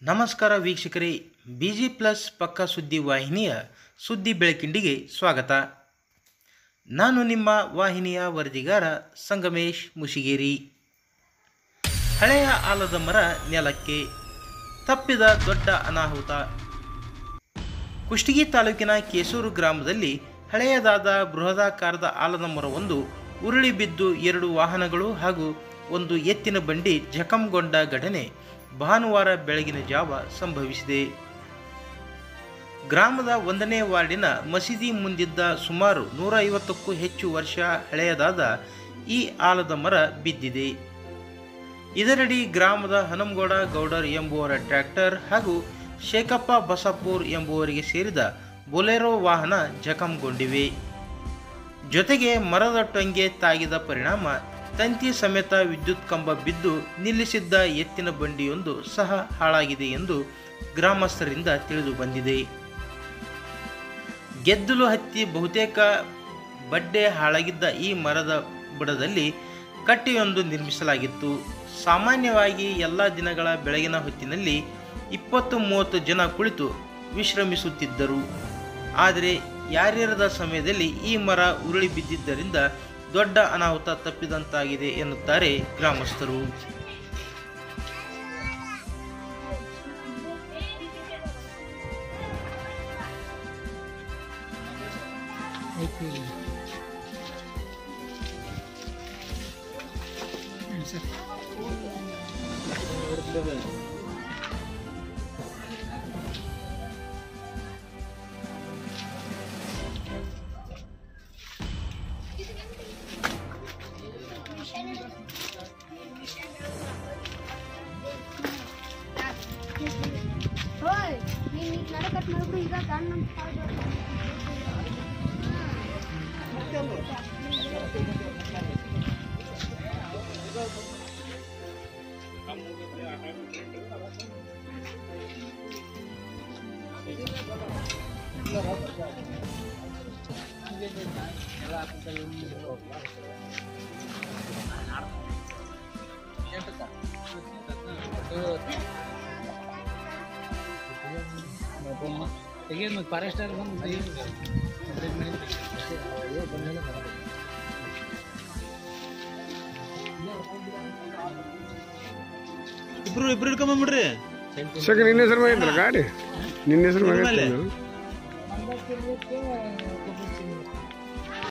ನಮಸ್ಕಾರ ವೀಕ್ಷಕರೇ, busy plus ಪಕ್ಕಾ ಸುದ್ದಿ ವಾಹಿನಿಯ ಸುದ್ದಿ ಬೆಳಕಿಂಡಿಗೆ ಸ್ವಾಗತ. ನಾನು ನಿಮ್ಮ ವಾಹಿನಿಯ ವರದಿಗಾರ ಸಂಗಮೇಶ್ ಮುಷಿಗೇರಿ. ಹಳೆಯ ಆಲದ ಮರ ನೆಲಕ್ಕೆ, ತಪ್ಪಿದ ದೊಡ್ಡ ಅನಾಹುತ. ಕುಷ್ಟಗಿ ತಾಲೂಕಿನ ಕೇಸೂರು ಗ್ರಾಮದಲ್ಲಿ ಹಳೆಯದಾದ ಬೃಹದಾಕಾರದ ಆಲದ ಮರವೊಂದು ಉರುಳಿ ಬಿದ್ದು 2 ವಾಹನಗಳು ಹಾಗೂ ಒಂದು ಎತ್ತಿನ ಬಂಡಿ ಜಖಂಗೊಂಡ ಘಟನೆ ಭಾನುವಾರ ಬೆಳಗಿನ ಜಾವ ಸಂಭವಿಸಿದೆ. ಗ್ರಾಮದ 1ನೇ ವಾರ್ಡಿನ ಮಸೀದಿ ಮುಂದಿದ್ದ ಸುಮಾರು 150ಕ್ಕೂ ಹೆಚ್ಚು ವರ್ಷ ಹಳೆಯದಾದ ಈ ಆಲದ ಮರ ಬಿದ್ದಿದೆ. ಇದರಡಿ ಗ್ರಾಮದ ಹನುಮಗೌಡ ಗೌಡರ್ ಎಂಬುವರ ಟ್ರ್ಯಾಕ್ಟರ್ ಹಾಗೂ ಶೇಖಪ್ಪ ಬಸಾಪುರ್ ಎಂಬುವರಿಗೆ ಸೇರಿದ ಬೊಲೆರೋ ವಾಹನ ಜಖಂಗೊಂಡಿವೆ. ಜೊತೆಗೆ ಮರದ ಟೊಂಗೆ ತಾಗಿದ ಪರಿಣಾಮ ತಂತಿ ಸಮೇತ ವಿದ್ಯುತ್ ಕಂಬ ಬಿದ್ದು ನಿಲ್ಲಿಸಿದ್ದ ಎತ್ತಿನ ಬಂಡಿಯೊಂದು ಸಹ ಹಾಳಾಗಿದೆ ಎಂದು ಗ್ರಾಮಸ್ಥರಿಂದ ತಿಳಿದು ಬಂದಿದೆ. ಗೆದ್ದಲು ಹತ್ತಿ ಬಹುತೇಕ ಬಡ್ಡೆ ಹಾಳಾಗಿದ್ದ ಈ ಮರದ ಬುಡದಲ್ಲಿ ಕಟ್ಟೆಯೊಂದು ನಿರ್ಮಿಸಲಾಗಿತ್ತು. ಸಾಮಾನ್ಯವಾಗಿ ಎಲ್ಲ ದಿನಗಳ ಬೆಳಗಿನ ಹೊತ್ತಿನಲ್ಲಿ 20-30 ಜನ ಕುಳಿತು ವಿಶ್ರಮಿಸುತ್ತಿದ್ದರು. ಆದರೆ ಯಾರಿರದ ಸಮಯದಲ್ಲಿ ಈ ಮರ ಉರುಳಿ ಬಿದ್ದಿದ್ದರಿಂದ ದೊಡ್ಡ ಅನಾಹುತ ತಪ್ಪಿದಂತಾಗಿದೆ ಎನ್ನುತ್ತಾರೆ ಗ್ರಾಮಸ್ಥರು. ಫಾರೆಸ್ಟರ್ ಇಬ್ರು ಹಿಡ್ಕೊಂಬಂದ್ಬಿಡ್ರಿ. ನಿನ್ನ ಹೆಸರು ಗಾಡಿ ನಿನ್ನ ಹೆಸರು